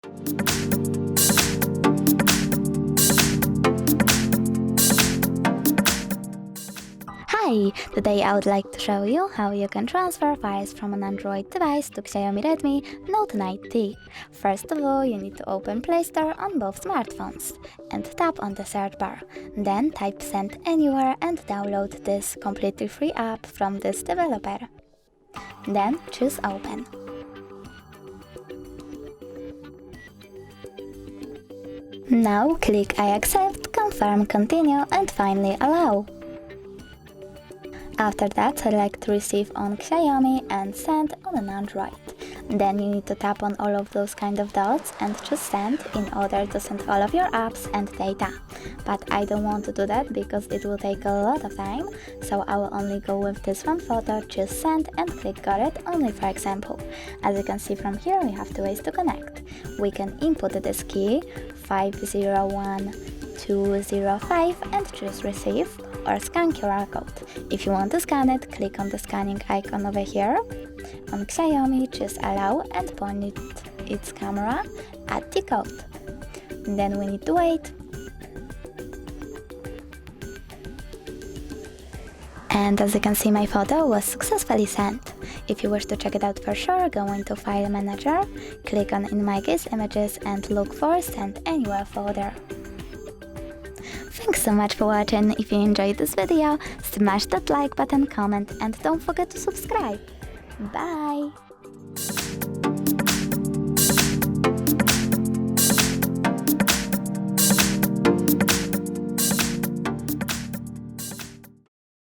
Hi! Today I would like to show you how you can transfer files from an Android device to Xiaomi Redmi Note 9T. First of all, you need to open Play Store on both smartphones and tap on the search bar. Then type Send Anywhere and download this completely free app from this developer. Then choose Open. Now click I accept, confirm, continue and finally allow. After that, select Receive on Xiaomi and Send on an Android. Then you need to tap on all of those kind of dots and choose Send in order to send all of your apps and data. But I don't want to do that because it will take a lot of time, so I will only go with this one photo, choose Send and click Got it only for example. As you can see from here, we have two ways to connect. We can input this key 501205 and choose Receive, or scan QR code. If you want to scan it, click on the scanning icon over here. On Xiaomi, choose Allow and point its camera at the code. Then we need to wait. And as you can see, my photo was successfully sent. If you wish to check it out for sure, go into File Manager, click on In my case Images and look for Send Anywhere folder. Thanks so much for watching. If you enjoyed this video, smash that like button, comment and don't forget to subscribe. Bye!